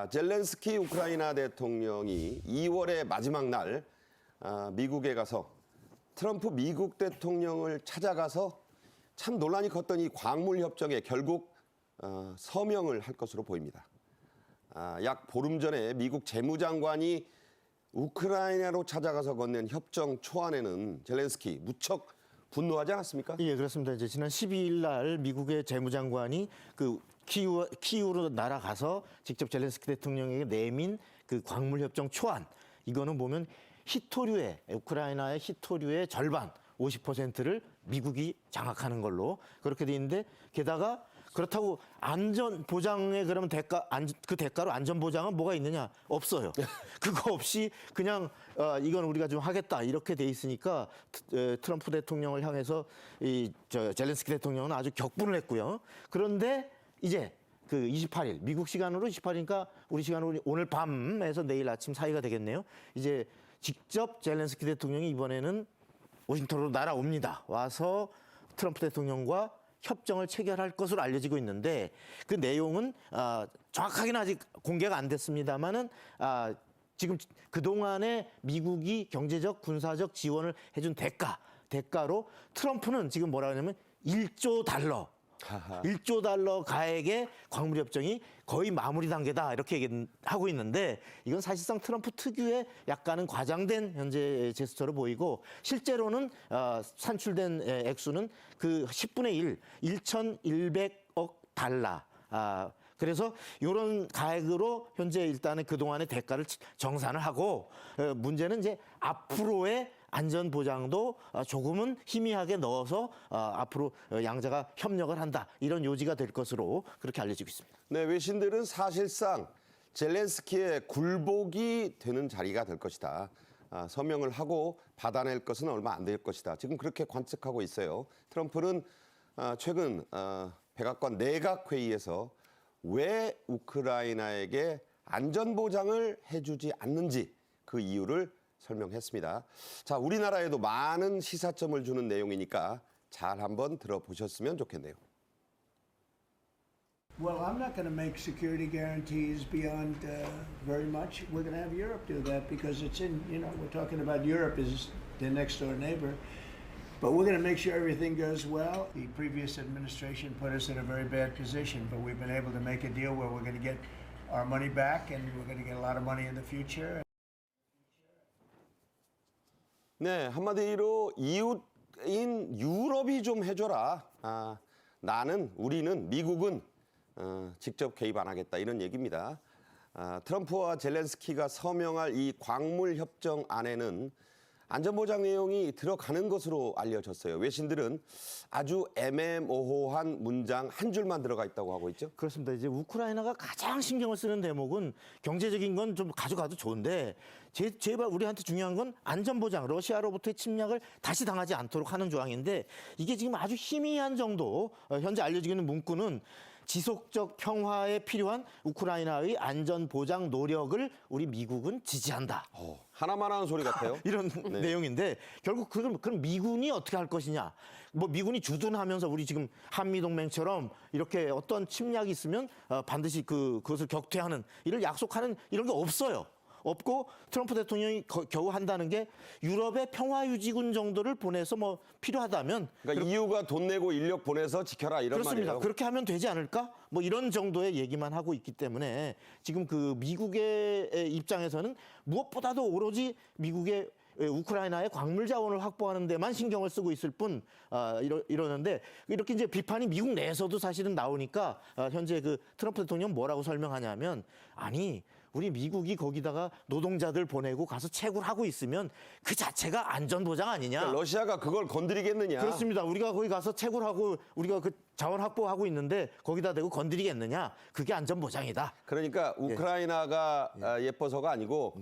젤렌스키 우크라이나 대통령이 2월의 마지막 날 미국에 가서 트럼프 미국 대통령을 찾아가서 참 논란이 컸던 이 광물 협정에 결국 서명을 할 것으로 보입니다. 약 보름 전에 미국 재무장관이 우크라이나로 찾아가서 건넨 협정 초안에는 젤렌스키 무척 분노하지 않았습니까? 예, 그렇습니다. 이제 지난 12일 날 미국의 재무장관이 그 키이우로 날아가서 직접 젤렌스키 대통령에게 내민 그 광물 협정 초안, 이거는 보면 히토류의 우크라이나의 히토류의 절반 50%를 미국이 장악하는 걸로 그렇게 돼 있는데, 게다가 그렇다고 안전 보장에 그러면 그 대가로 안전 보장은 뭐가 있느냐? 없어요. 그거 없이 그냥 이건 우리가 좀 하겠다 이렇게 돼 있으니까 트럼프 대통령을 향해서 젤렌스키 대통령은 아주 격분을 했고요. 그런데 이제 그 28일 미국 시간으로 28일이니까 우리 시간으로 오늘 밤에서 내일 아침 사이가 되겠네요. 이제 직접 젤렌스키 대통령이 이번에는 워싱턴으로 날아옵니다. 와서 트럼프 대통령과 협정을 체결할 것으로 알려지고 있는데, 그 내용은 정확하게는 아직 공개가 안 됐습니다만은 지금 그동안에 미국이 경제적 군사적 지원을 해준 대가로 트럼프는 지금 뭐라 하냐면 1조 달러 1조 달러 가액의 광물 협정이 거의 마무리 단계다 이렇게 얘기하고 있는데, 이건 사실상 트럼프 특유의 약간은 과장된 현재 제스처로 보이고, 실제로는 산출된 액수는 그 10분의 1, 1,100억 달러. 그래서 이런 가액으로 현재 일단은 그동안의 대가를 정산을 하고, 문제는 이제 앞으로의 안전 보장도 조금은 희미하게 넣어서 앞으로 양자가 협력을 한다, 이런 요지가 될 것으로 그렇게 알려지고 있습니다. 네, 외신들은 사실상 젤렌스키의 굴복이 되는 자리가 될 것이다. 서명을 하고 받아낼 것은 얼마 안 될 것이다. 지금 그렇게 관측하고 있어요. 트럼프는 최근 백악관 내각회의에서 왜 우크라이나에게 안전보장을 해주지 않는지 그 이유를 설명했습니다. 자, 우리나라에도 많은 시사점을 주는 내용이니까 잘 한번 들어보셨으면 좋겠네요. Well, I'm not going to make security guarantees beyond very much. We're going to have Europe do that because it's in, we're talking about Europe as their next door neighbor. But we're going to make sure everything goes well. The previous administration put us in a very bad position, but we've been able to make a deal where we're going to get our money back and we're going to get a lot of money in the future. 네, 한마디로 이웃인 유럽이 좀 해줘라. 우리는, 미국은 직접 개입 안 하겠다, 이런 얘기입니다. 트럼프와 젤렌스키가 서명할 이 광물 협정 안에는 안전보장 내용이 들어가는 것으로 알려졌어요. 외신들은 아주 애매모호한 문장 한 줄만 들어가 있다고 하고 있죠. 그렇습니다. 이제 우크라이나가 가장 신경을 쓰는 대목은 경제적인 건 좀 가져가도 좋은데, 제발 우리한테 중요한 건 안전보장, 러시아로부터의 침략을 다시 당하지 않도록 하는 조항인데, 이게 지금 아주 희미한 정도, 현재 알려지고 있는 문구는 지속적 평화에 필요한 우크라이나의 안전보장 노력을 우리 미국은 지지한다. 하나만 하는 소리 같아요. 이런 내용인데, 결국 그럼 미군이 어떻게 할 것이냐. 뭐 미군이 주둔하면서 우리 지금 한미동맹처럼 이렇게 어떤 침략이 있으면 반드시 그것을 격퇴하는, 이를 약속하는 이런 게 없어요. 없고, 트럼프 대통령이 겨우 한다는 게 유럽의 평화유지군 정도를 보내서 뭐 필요하다면, 그러니까 EU가 돈 내고 인력 보내서 지켜라, 이런 그렇습니다. 말이에요. 그렇게 하면 되지 않을까? 뭐 이런 정도의 얘기만 하고 있기 때문에 지금 그 미국의 입장에서는 무엇보다도 오로지 미국의 우크라이나의 광물 자원을 확보하는 데만 신경을 쓰고 있을 뿐, 이러는데, 이렇게 이제 비판이 미국 내에서도 사실은 나오니까 현재 그 트럼프 대통령 뭐라고 설명하냐면, 아니, 우리 미국이 거기다가 노동자들 보내고 가서 채굴 하고 있으면 그 자체가 안전보장 아니냐. 그러니까 러시아가 그걸 건드리겠느냐. 그렇습니다. 우리가 거기 가서 채굴하고 우리가 그 자원 확보하고 있는데 거기다 대고 건드리겠느냐. 그게 안전보장이다. 그러니까 우크라이나가 예뻐서가 아니고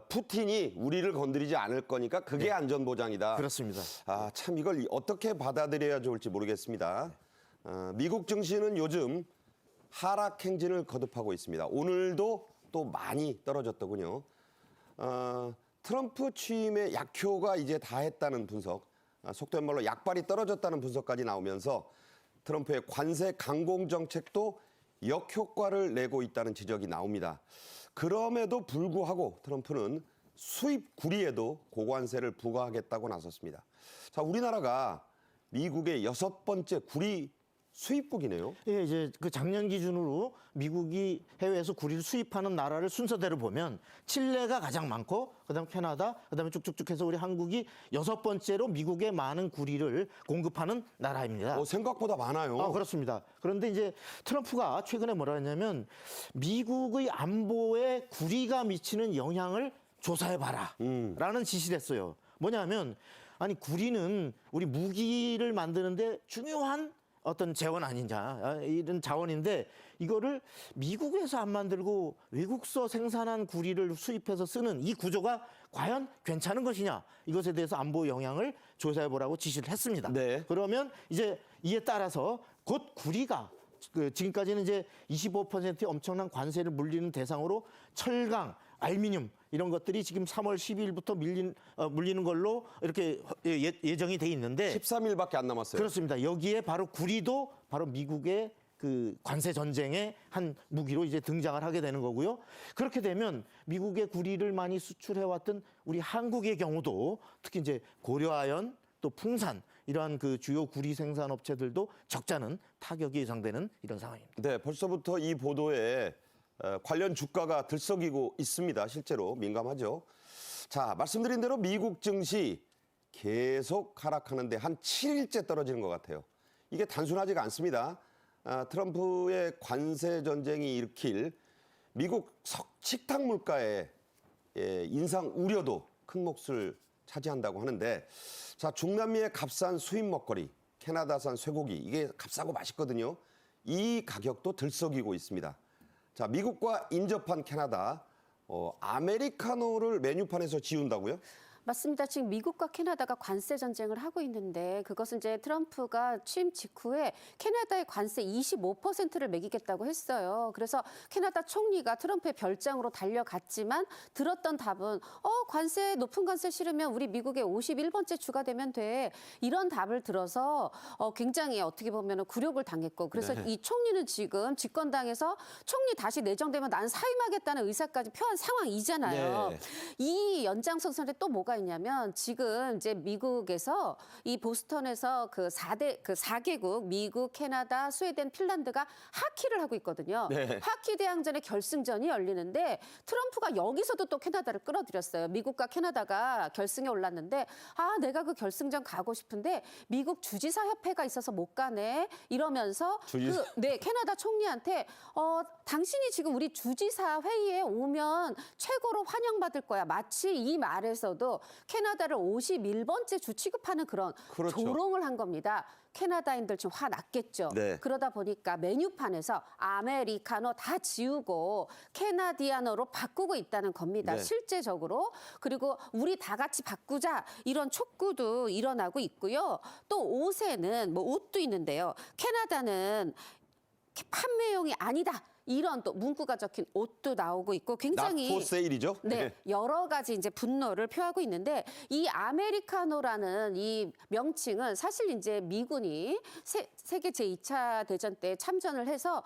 푸틴이 우리를 건드리지 않을 거니까 그게 안전보장이다. 그렇습니다. 참 이걸 어떻게 받아들여야 좋을지 모르겠습니다. 미국 증시는 요즘 하락 행진을 거듭하고 있습니다. 오늘도 또 많이 떨어졌더군요. 트럼프 취임의 약효가 이제 다했다는 분석, 속된 말로 약발이 떨어졌다는 분석까지 나오면서 트럼프의 관세 강공 정책도 역효과를 내고 있다는 지적이 나옵니다. 그럼에도 불구하고 트럼프는 수입 구리에도 고관세를 부과하겠다고 나섰습니다. 자, 우리나라가 미국의 6번째 구리 수입국이네요. 예, 이제 그 작년 기준으로 미국이 해외에서 구리를 수입하는 나라를 순서대로 보면 칠레가 가장 많고 그다음 캐나다, 그다음에 쭉쭉쭉 해서 우리 한국이 6번째로 미국에 많은 구리를 공급하는 나라입니다. 생각보다 많아요. 그렇습니다. 그런데 이제 트럼프가 최근에 뭐라 했냐면 미국의 안보에 구리가 미치는 영향을 조사해봐라 라는 지시를 했어요. 뭐냐면 아니 구리는 우리 무기를 만드는데 중요한 어떤 재원 아니냐 이런 자원인데 이거를 미국에서 안 만들고 외국서 생산한 구리를 수입해서 쓰는 이 구조가 과연 괜찮은 것이냐 이것에 대해서 안보 영향을 조사해보라고 지시를 했습니다. 네. 그러면 이제 이에 따라서 곧 구리가 지금까지는 이제 25%의 엄청난 관세를 물리는 대상으로 철강, 알루미늄 이런 것들이 지금 3월 12일부터 물리는 걸로 이렇게 예정이 돼 있는데 13일밖에 안 남았어요. 그렇습니다. 여기에 바로 구리도 바로 미국의 그 관세 전쟁의 한 무기로 이제 등장을 하게 되는 거고요. 그렇게 되면 미국의 구리를 많이 수출해왔던 우리 한국의 경우도 특히 이제 고려아연 또 풍산 이러한 그 주요 구리 생산 업체들도 적잖은 타격이 예상되는 이런 상황입니다. 네, 벌써부터 이 보도에 관련 주가가 들썩이고 있습니다. 실제로 민감하죠. 자, 말씀드린 대로 미국 증시 계속 하락하는데 한 7일째 떨어지는 것 같아요. 이게 단순하지가 않습니다. 트럼프의 관세 전쟁이 일으킬 미국 식탁 물가의 인상 우려도 큰 몫을 차지한다고 하는데, 자, 중남미의 값싼 수입 먹거리, 캐나다산 쇠고기, 이게 값싸고 맛있거든요. 이 가격도 들썩이고 있습니다. 자, 미국과 인접한 캐나다, 아메리카노를 메뉴판에서 지운다고요? 맞습니다. 지금 미국과 캐나다가 관세 전쟁을 하고 있는데 그것은 이제 트럼프가 취임 직후에 캐나다의 관세 25%를 매기겠다고 했어요. 그래서 캐나다 총리가 트럼프의 별장으로 달려갔지만 들었던 답은 관세 높은 관세 싫으면 우리 미국의 51번째 주가 되면 돼. 이런 답을 들어서 굉장히 어떻게 보면 굴욕을 당했고 그래서 네. 이 총리는 지금 집권당에서 총리 다시 내정되면 난 사임하겠다는 의사까지 표한 상황이잖아요. 네. 이 연장선상에 또 뭐가 있냐면 지금 이제 미국에서 이 보스턴에서 그 4개국 미국, 캐나다, 스웨덴, 핀란드가 하키를 하고 있거든요. 네. 하키 대항전의 결승전이 열리는데 트럼프가 여기서도 또 캐나다를 끌어들였어요. 미국과 캐나다가 결승에 올랐는데 내가 그 결승전 가고 싶은데 미국 주지사 협회가 있어서 못 가네 이러면서 캐나다 총리한테 당신이 지금 우리 주지사 회의에 오면 최고로 환영받을 거야. 마치 이 말에서도 캐나다를 51번째 주 취급하는 그런 그렇죠. 조롱을 한 겁니다. 캐나다인들 지금 화 났겠죠. 네. 그러다 보니까 메뉴판에서 아메리카노 다 지우고 캐나디아노로 바꾸고 있다는 겁니다. 네. 실제적으로. 그리고 우리 다 같이 바꾸자 이런 촉구도 일어나고 있고요. 또 옷에는 뭐 옷도 있는데요. 캐나다는 판매용이 아니다. 이런 또 문구가 적힌 옷도 나오고 있고 굉장히 Not for sale이죠? 네, 여러 가지 이제 분노를 표하고 있는데 이 아메리카노라는 이 명칭은 사실 이제 미군이 세계 제2차 대전 때 참전을 해서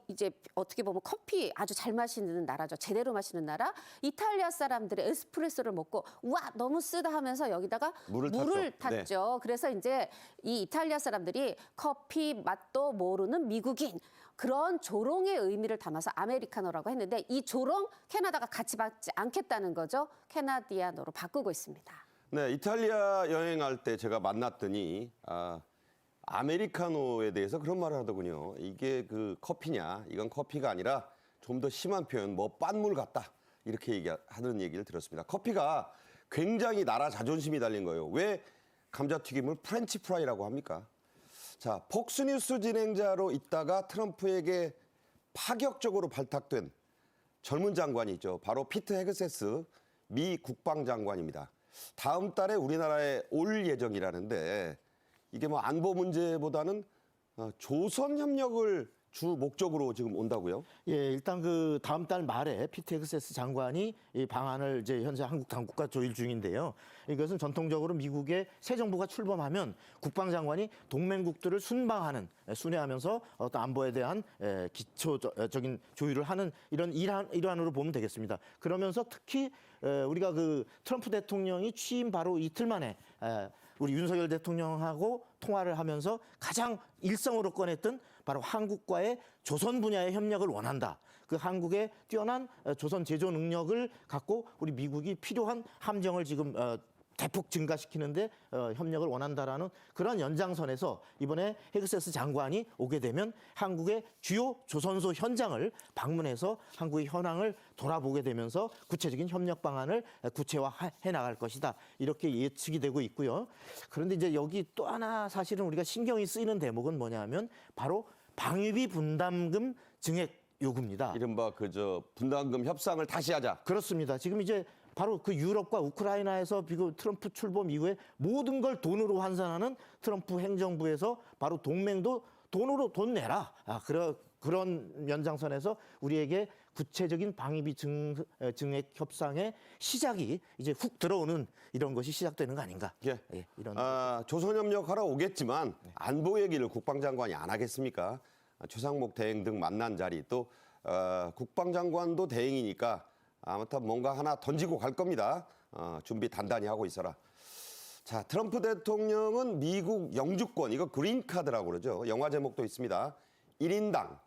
이제 어떻게 보면 커피 아주 잘 마시는 나라죠. 제대로 마시는 나라. 이탈리아 사람들이 에스프레소를 먹고 와 너무 쓰다 하면서 여기다가 물을 탔죠. 그래서 이제 이 이탈리아 사람들이 커피 맛도 모르는 미국인 그런 조롱의 의미를 담아서 아메리카노라고 했는데 이 조롱 캐나다가 같이 받지 않겠다는 거죠. 캐나디아노로 바꾸고 있습니다. 네, 이탈리아 여행할 때 제가 만났더니 아메리카노에 대해서 그런 말을 하더군요. 이게 그 커피냐? 이건 커피가 아니라 좀 더 심한 표현, 뭐 빤물 같다 이렇게 하는 얘기를 들었습니다. 커피가 굉장히 나라 자존심이 달린 거예요. 왜 감자튀김을 프렌치 프라이라고 합니까? 자, 폭스뉴스 진행자로 있다가 트럼프에게 파격적으로 발탁된 젊은 장관이 있죠. 바로 피트 헤그세스 미 국방장관입니다. 다음 달에 우리나라에 올 예정이라는데 이게 뭐 안보 문제보다는 조선 협력을 주 목적으로 지금 온다고요? 예, 일단 그 다음 달 말에 피트 헥세스 장관이 이 방안을 이제 현재 한국 당국과 조율 중인데요. 이것은 전통적으로 미국의 새 정부가 출범하면 국방장관이 동맹국들을 순회하면서 어떤 안보에 대한 기초적인 조율을 하는 이런 일환으로 보면 되겠습니다. 그러면서 특히 우리가 그 트럼프 대통령이 취임 바로 이틀 만에 우리 윤석열 대통령하고 통화를 하면서 가장 일성으로 꺼냈던 바로 한국과의 조선 분야의 협력을 원한다. 그 한국의 뛰어난 조선 제조 능력을 갖고 우리 미국이 필요한 함정을 지금 대폭 증가시키는데 협력을 원한다라는 그런 연장선에서 이번에 헥세스 장관이 오게 되면 한국의 주요 조선소 현장을 방문해서 한국의 현황을 돌아보게 되면서 구체적인 협력 방안을 구체화해 나갈 것이다. 이렇게 예측이 되고 있고요. 그런데 이제 여기 또 하나 사실은 우리가 신경이 쓰이는 대목은 뭐냐면 바로 방위비 분담금 증액 요구입니다. 이른바 그저 분담금 협상을 다시 하자. 그렇습니다. 지금 이제 바로 그 유럽과 우크라이나에서 트럼프 출범 이후에 모든 걸 돈으로 환산하는 트럼프 행정부에서 바로 동맹도 돈으로 돈 내라. 그런 연장선에서 우리에게 구체적인 방위비 증액 협상의 시작이 이제 훅 들어오는 이런 것이 시작되는 거 아닌가? 예. 이런. 조선협력하러 오겠지만 안보 얘기를 국방장관이 안 하겠습니까? 최상목 대행 등 만난 자리 또 국방장관도 대행이니까 아무튼 뭔가 하나 던지고 갈 겁니다. 준비 단단히 하고 있어라. 자, 트럼프 대통령은 미국 영주권, 이거 그린카드라고 그러죠. 영화 제목도 있습니다. 1인당,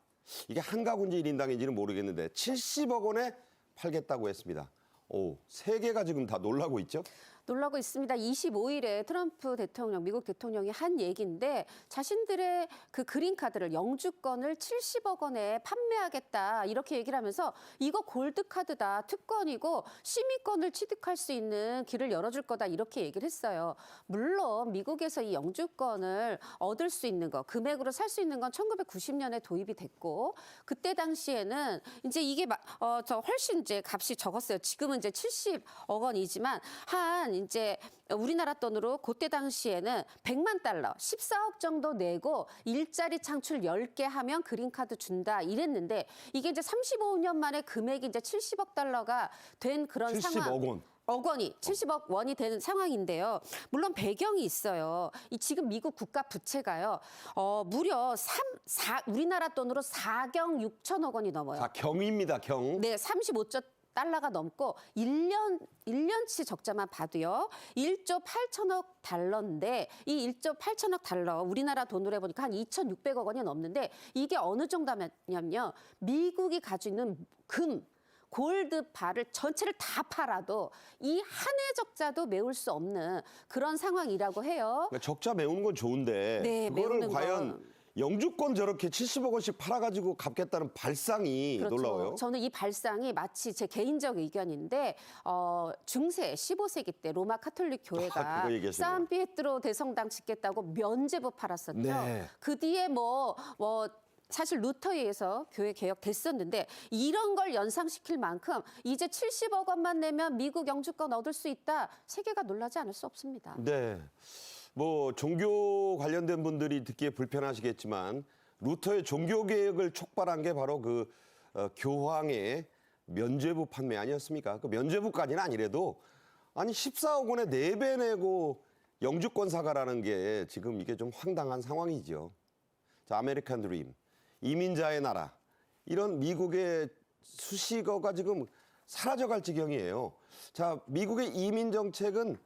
이게 한가구인지 1인당인지는 모르겠는데 70억 원에 팔겠다고 했습니다. 오, 세계가 지금 다 놀라고 있죠? 놀라고 있습니다. 25일에 트럼프 대통령, 미국 대통령이 한 얘기인데 자신들의 그 그린카드를 영주권을 70억 원에 판매하겠다 이렇게 얘기를 하면서 이거 골드카드다, 특권이고 시민권을 취득할 수 있는 길을 열어줄 거다 이렇게 얘기를 했어요. 물론 미국에서 이 영주권을 얻을 수 있는 거, 금액으로 살 수 있는 건 1990년에 도입이 됐고 그때 당시에는 이제 이게 훨씬 이제 값이 적었어요. 지금은 이제 70억 원이지만 한 이제 우리나라 돈으로 그때 당시에는 100만 달러, 14억 정도 내고 일자리 창출 10개 하면 그린카드 준다 이랬는데 이게 이제 35년 만에 금액이 이제 70억 달러가 된 그런 70억 상황. 원. 70억 원이 되는 상황인데요. 물론 배경이 있어요. 지금 미국 국가 부채가요. 무려 우리나라 돈으로 4경 6천억 원이 넘어요. 자, 경입니다, 경. 네, 35조 달러가 넘고 1년치 적자만 봐도요. 1조 8천억 달러인데 이 1조 8천억 달러 우리나라 돈으로 해보니까 한 2,600억 원이 넘는데 이게 어느 정도냐면요. 미국이 가지고 있는 골드바를 전체를 다 팔아도 이 한 해 적자도 메울 수 없는 그런 상황이라고 해요. 그러니까 적자 메우는 건 좋은데 네, 그거를 메우는 과연 건. 영주권 저렇게 70억 원씩 팔아가지고 갚겠다는 발상이 그렇죠. 놀라워요. 저는 이 발상이 마치 제 개인적 의견인데 중세 15세기 때 로마 카톨릭 교회가 그거 얘기하시네요. 산피에트로 대성당 짓겠다고 면제부 팔았었죠. 네. 그 뒤에 사실 루터에 의해서 교회 개혁됐었는데 이런 걸 연상시킬 만큼 이제 70억 원만 내면 미국 영주권 얻을 수 있다. 세계가 놀라지 않을 수 없습니다. 네. 뭐 종교 관련된 분들이 듣기에 불편하시겠지만 루터의 종교 개혁을 촉발한 게 바로 그 교황의 면죄부 판매 아니었습니까? 그 면죄부까지는 아니래도 아니 14억 원에 4배 내고 영주권 사가라는 게 지금 이게 좀 황당한 상황이죠. 자, 아메리칸 드림, 이민자의 나라 이런 미국의 수식어가 지금 사라져갈 지경이에요. 자, 미국의 이민 정책은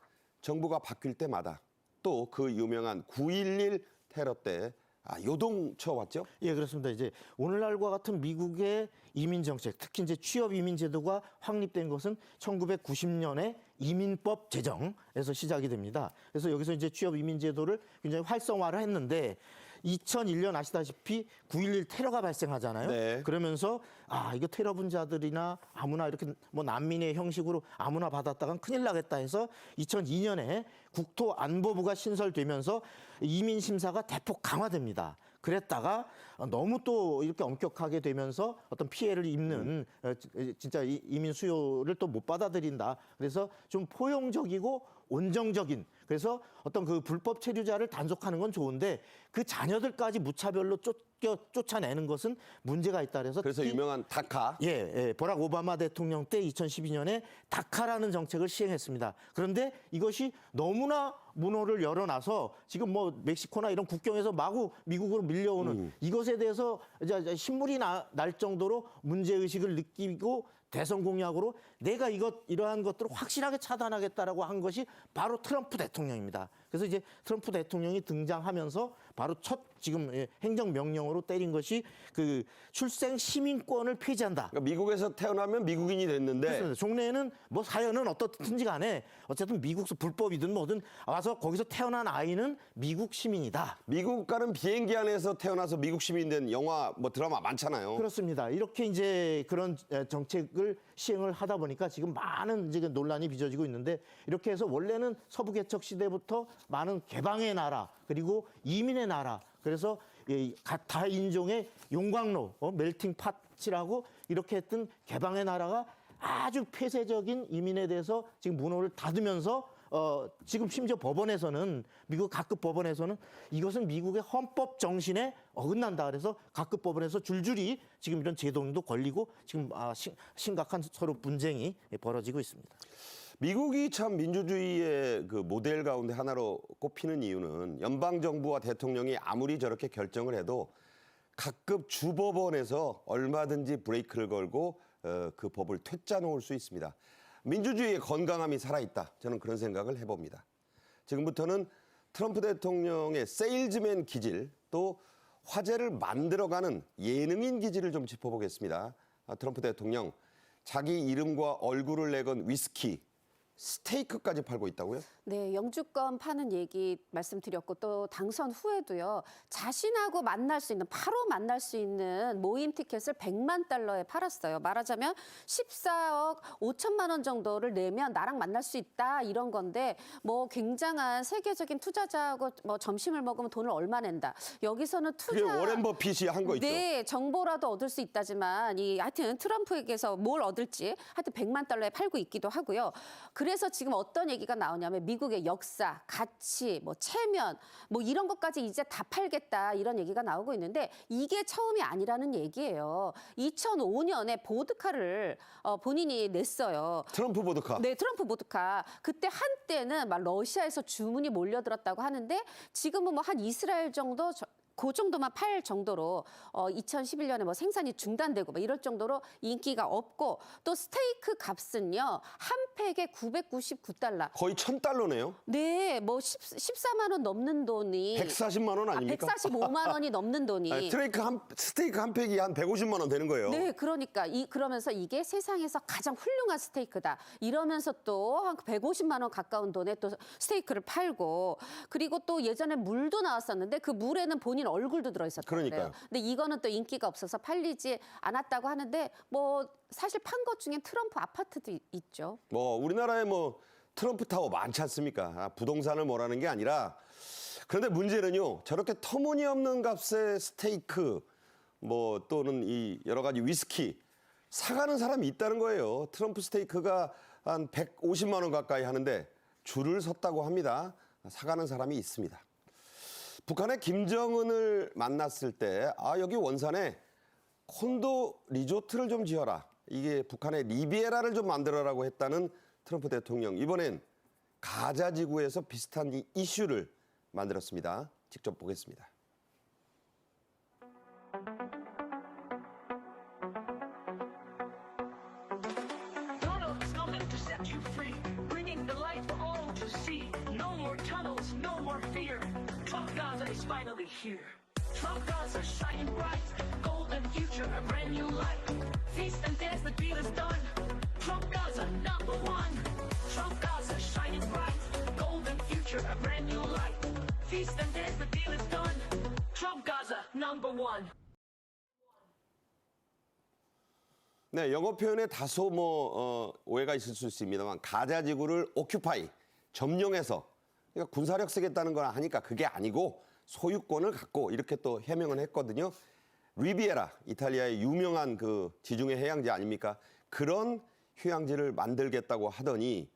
정부가 바뀔 때마다 또 그 유명한 9.11 테러 때 요동쳐 왔죠? 예, 그렇습니다. 이제 오늘날과 같은 미국의 이민 정책, 특히 이제 취업 이민 제도가 확립된 것은 1990년에 이민법 제정에서 시작이 됩니다. 그래서 여기서 이제 취업 이민 제도를 굉장히 활성화를 했는데 2001년 아시다시피 9.11 테러가 발생하잖아요. 네. 그러면서 이거 테러 분자들이나 아무나 이렇게 뭐 난민의 형식으로 아무나 받았다간 큰일 나겠다 해서 2002년에 국토안보부가 신설되면서 이민 심사가 대폭 강화됩니다. 그랬다가 너무 또 이렇게 엄격하게 되면서 어떤 피해를 입는 진짜 이민 수요를 또 못 받아들인다. 그래서 좀 포용적이고 온정적인, 그래서 어떤 그 불법 체류자를 단속하는 건 좋은데 그 자녀들까지 무차별로 쫓아내는 것은 문제가 있다 그래서 그래서 특히 유명한 다카. 버락 오바마 대통령 때 2012년에 다카라는 정책을 시행했습니다. 그런데 이것이 너무나 문호를 열어놔서 지금 뭐 멕시코나 이런 국경에서 마구 미국으로 밀려오는 이것에 대해서 이제 신물이 날 정도로 문제의식을 느끼고 대선 공약으로 내가 이러한 것들을 확실하게 차단하겠다라고 한 것이 바로 트럼프 대통령입니다. 그래서 이제 트럼프 대통령이 등장하면서 바로 첫 지금 행정명령으로 때린 것이 그 출생 시민권을 폐지한다. 그러니까 미국에서 태어나면 미국인이 됐는데 그렇습니다. 종래에는 뭐 사연은 어떻든지 간에 어쨌든 미국서 불법이든 뭐든 와서 거기서 태어난 아이는 미국 시민이다. 미국 가는 비행기 안에서 태어나서 미국 시민 된 영화 뭐 드라마 많잖아요. 그렇습니다. 이렇게 이제 그런 정책을 시행을 하다 보니까 지금 많은 지금 논란이 빚어지고 있는데 이렇게 해서 원래는 서부 개척 시대부터 많은 개방의 나라 그리고 이민의 나라 그래서 다인종의 용광로 멜팅 팟이라고 이렇게 했던 개방의 나라가 아주 폐쇄적인 이민에 대해서 지금 문호를 닫으면서 지금 심지어 법원에서는 미국 각급 법원에서는 이것은 미국의 헌법 정신에 어긋난다 그래서 각급 법원에서 줄줄이 지금 이런 제동도 걸리고 지금 심각한 서로 분쟁이 벌어지고 있습니다. 미국이 참 민주주의의 그 모델 가운데 하나로 꼽히는 이유는 연방 정부와 대통령이 아무리 저렇게 결정을 해도 각급 주법원에서 얼마든지 브레이크를 걸고 그 법을 퇴짜 놓을 수 있습니다. 민주주의의 건강함이 살아있다. 저는 그런 생각을 해봅니다. 지금부터는 트럼프 대통령의 세일즈맨 기질 또 화제를 만들어가는 예능인 기질을 좀 짚어보겠습니다. 트럼프 대통령 자기 이름과 얼굴을 내건 위스키, 스테이크까지 팔고 있다고요? 네, 영주권 파는 얘기 말씀드렸고 또 당선 후에도요. 자신하고 바로 만날 수 있는 모임 티켓을 100만 달러에 팔았어요. 말하자면 14억 5천만 원 정도를 내면 나랑 만날 수 있다 이런 건데 뭐 굉장한 세계적인 투자자하고 뭐 점심을 먹으면 돈을 얼마 낸다. 여기서는 그게 워렌 버핏이 한 거 있죠? 네, 정보라도 얻을 수 있다지만 하여튼 트럼프에게서 뭘 얻을지 하여튼 100만 달러에 팔고 있기도 하고요. 그래서 지금 어떤 얘기가 나오냐면 미국의 역사, 가치, 뭐 체면, 뭐 이런 것까지 이제 다 팔겠다 이런 얘기가 나오고 있는데 이게 처음이 아니라는 얘기예요. 2005년에 보드카를 본인이 냈어요. 트럼프 보드카. 네, 트럼프 보드카. 그때 한때는 막 러시아에서 주문이 몰려들었다고 하는데 지금은 뭐 한 이스라엘 정도 그 정도만 팔 정도로 2011년에 뭐 생산이 중단되고 뭐 이럴 정도로 인기가 없고 또 스테이크 값은요 한 팩에 999달러. 거의 $1,000네요. 네, 뭐 14만 원 넘는 돈이 140만 원 아닙니까? 145만 원이 넘는 돈이. 아니, 스테이크 한 팩이 한 150만 원 되는 거예요. 네, 그러니까 그러면서 이게 세상에서 가장 훌륭한 스테이크다. 이러면서 또 한 150만 원 가까운 돈에 또 스테이크를 팔고 그리고 또 예전에 물도 나왔었는데 그 물에는 본인 얼굴도 들어있었던 거예요. 그러니까요. 근데 이거는 또 인기가 없어서 팔리지 않았다고 하는데 뭐 사실 판 것 중엔 트럼프 아파트도 있죠. 뭐 우리나라에 뭐 트럼프 타워 많지 않습니까? 부동산을 뭐라는 게 아니라 그런데 문제는요. 저렇게 터무니없는 값의 스테이크 뭐 또는 이 여러 가지 위스키 사가는 사람이 있다는 거예요. 트럼프 스테이크가 한 150만 원 가까이 하는데 줄을 섰다고 합니다. 사가는 사람이 있습니다. 북한의 김정은을 만났을 때 여기 원산에 콘도 리조트를 좀 지어라. 이게 북한의 리비에라를 좀 만들어라고 했다는 트럼프 대통령. 이번엔 가자 지구에서 비슷한 이 이슈를 만들었습니다. 직접 보겠습니다. Tunnels coming to set you free, bringing the light for all to see. No more tunnels, no more fear. Trump Gaza is finally here. Trump Gaza shining bright, golden future, a brand new life. Feast and dance, the deal is done. Trump Gaza number one. Trump Gaza shining bright, golden future, a brand new life. Feast and dance, the deal is done. Trump Gaza number one. 네, 영어 표현에 다소 오해가 있을 수 있습니다만 가자 지구를 오큐파이, 점령해서 그러니까 군사력 쓰겠다는 걸 하니까 그게 아니고 소유권을 갖고 이렇게 또 해명을 했거든요. 리비에라, 이탈리아의 유명한 그 지중해 해양지 아닙니까? 그런 휴양지를 만들겠다고 하더니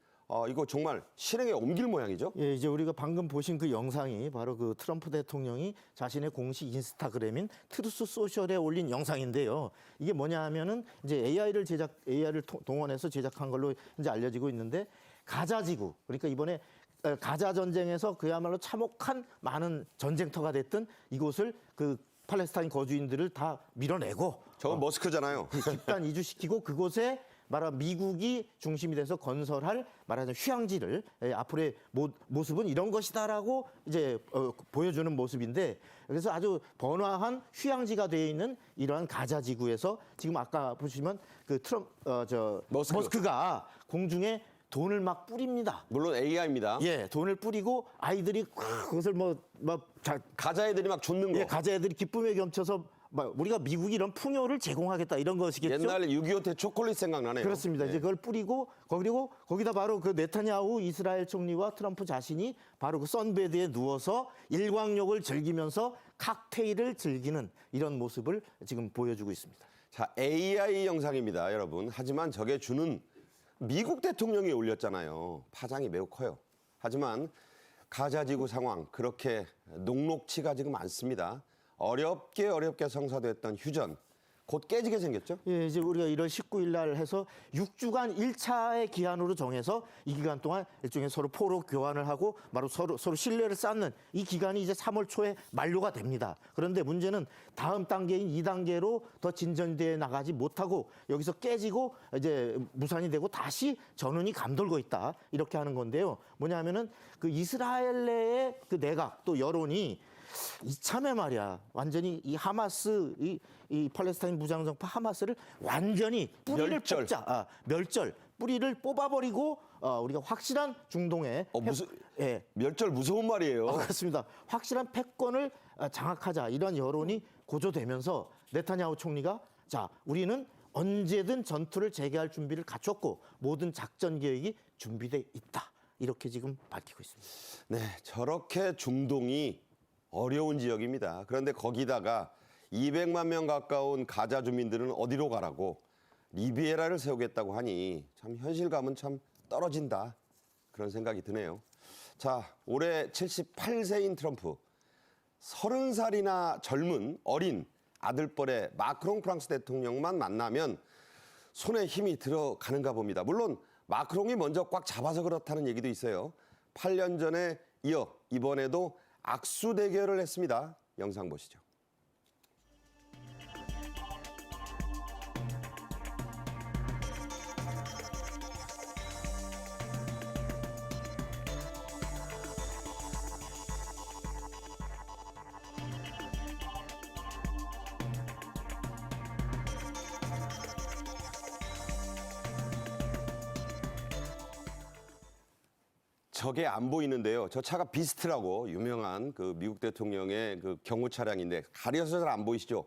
이거 정말 실행에 옮길 모양이죠. 예, 이제 우리가 방금 보신 그 영상이 바로 그 트럼프 대통령이 자신의 공식 인스타그램인 트루스 소셜에 올린 영상인데요. 이게 뭐냐 하면은 이제 AI를 동원해서 제작한 걸로 이제 알려지고 있는데 가자 지구. 그러니까 이번에 가자 전쟁에서 그야말로 참혹한 많은 전쟁터가 됐던 이곳을 그 팔레스타인 거주인들을 다 밀어내고 저건 머스크잖아요. 집단 이주시키고 그곳에 말하면 미국이 중심이 돼서 건설할 말하자면 휴양지를 앞으로의 모습은 이런 것이다라고 이제 보여주는 모습인데 그래서 아주 번화한 휴양지가 되어 있는 이러한 가자 지구에서 지금 아까 보시면 그 머스크가 공중에 돈을 막 뿌립니다. 물론 AI입니다. 예, 돈을 뿌리고 아이들이 그것을 가자 애들이 막 죽는 거. 예, 가자 애들이 기쁨에 겸쳐서 우리가 미국이 이런 풍요를 제공하겠다 이런 것이겠죠. 옛날 6.25 때 초콜릿 생각나네요. 그렇습니다. 네. 이제 그걸 뿌리고 그리고 거기다 바로 그 네타냐후 이스라엘 총리와 트럼프 자신이 바로 그 선베드에 누워서 일광욕을 즐기면서 칵테일을 즐기는 이런 모습을 지금 보여주고 있습니다. 자, AI 영상입니다, 여러분. 하지만 저게 주는 미국 대통령이 올렸잖아요. 파장이 매우 커요. 하지만 가자지구 상황 그렇게 녹록치가 지금 않습니다. 어렵게 성사됐던 휴전 곧 깨지게 생겼죠. 예, 이제 우리가 1월 19일 날 해서 6주간 1차의 기한으로 정해서 이 기간 동안 일종의 서로 포로 교환을 하고 바로 서로 신뢰를 쌓는 이 기간이 이제 3월 초에 만료가 됩니다. 그런데 문제는 다음 단계인 2단계로 더 진전돼 나가지 못하고 여기서 깨지고 이제 무산이 되고 다시 전운이 감돌고 있다. 이렇게 하는 건데요. 뭐냐면은 그 이스라엘 내의 그 내각 또 여론이 이참에 말이야 완전히 이 하마스 이 팔레스타인 무장정파 하마스를 완전히 뿌리를 멸절. 뽑자 멸절 뿌리를 뽑아버리고 우리가 확실한 중동에 예. 멸절 무서운 말이에요. 그렇습니다. 확실한 패권을 장악하자 이런 여론이 고조되면서 네타냐후 총리가 자 우리는 언제든 전투를 재개할 준비를 갖췄고 모든 작전 계획이 준비돼 있다 이렇게 지금 밝히고 있습니다. 네, 저렇게 중동이 어려운 지역입니다. 그런데 거기다가 200만 명 가까운 가자 주민들은 어디로 가라고 리비에라를 세우겠다고 하니 참 현실감은 참 떨어진다. 그런 생각이 드네요. 자, 올해 78세인 트럼프. 30살이나 젊은 어린 아들뻘의 마크롱 프랑스 대통령만 만나면 손에 힘이 들어가는가 봅니다. 물론 마크롱이 먼저 꽉 잡아서 그렇다는 얘기도 있어요. 8년 전에 이어 이번에도 악수 대결을 했습니다. 영상 보시죠. 저게 안 보이는데요. 저 차가 비스트라고 유명한 그 미국 대통령의 그 경호 차량인데 가려서 잘 안 보이시죠?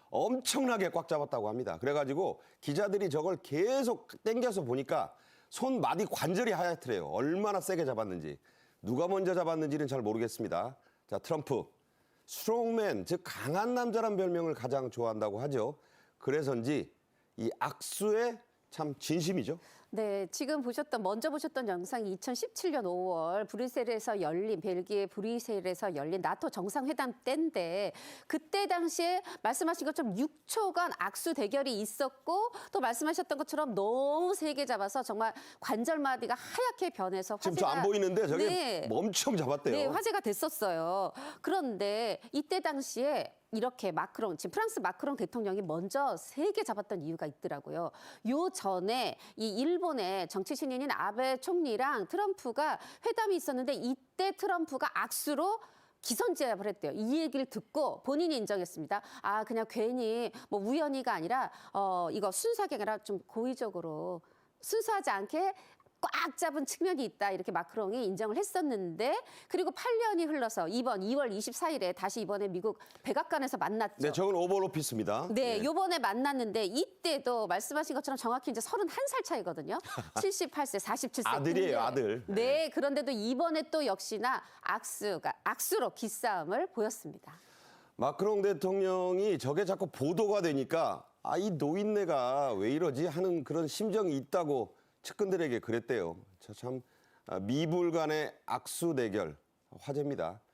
엄청나게 꽉 잡았다고 합니다. 그래가지고 기자들이 저걸 계속 당겨서 보니까 손 마디 관절이 하얗더래요. 얼마나 세게 잡았는지. 누가 먼저 잡았는지는 잘 모르겠습니다. 자, 트럼프. 스트롱맨, 즉 강한 남자란 별명을 가장 좋아한다고 하죠. 그래서인지 이 악수에 참 진심이죠. 네, 지금 먼저 보셨던 영상이 2017년 5월 브뤼셀에서 열린 벨기에 브뤼셀에서 열린 나토 정상회담 때인데 그때 당시에 말씀하신 것처럼 6초간 악수 대결이 있었고 또 말씀하셨던 것처럼 너무 세게 잡아서 정말 관절마디가 하얗게 변해서 지금 저 안 보이는데 저게 네. 엄청 잡았대요. 네, 화제가 됐었어요. 그런데 이때 당시에 이렇게 지금 프랑스 마크롱 대통령이 먼저 세게 잡았던 이유가 있더라고요. 요 전에 이 일본의 정치 신인인 아베 총리랑 트럼프가 회담이 있었는데 이때 트럼프가 악수로 기선제압을 했대요. 이 얘기를 듣고 본인이 인정했습니다. 아, 그냥 괜히 뭐 우연히가 아니라 이거 순수하게 아니라 좀 고의적으로 순수하지 않게 꽉 잡은 측면이 있다 이렇게 마크롱이 인정을 했었는데 그리고 8년이 흘러서 이번 2월 24일에 다시 이번에 미국 백악관에서 만났죠. 네, 저건 오벌 오피스입니다. 네, 요번에 만났는데 이때도 말씀하신 것처럼 정확히 이제 31살 차이거든요. 78세, 47세. 아들이에요, 아들. 네, 그런데도 이번에 또 역시나 악수로 기싸움을 보였습니다. 마크롱 대통령이 저게 자꾸 보도가 되니까 이 노인네가 왜 이러지 하는 그런 심정이 있다고 측근들에게 그랬대요. 참 미불 간의 악수 대결 화제입니다.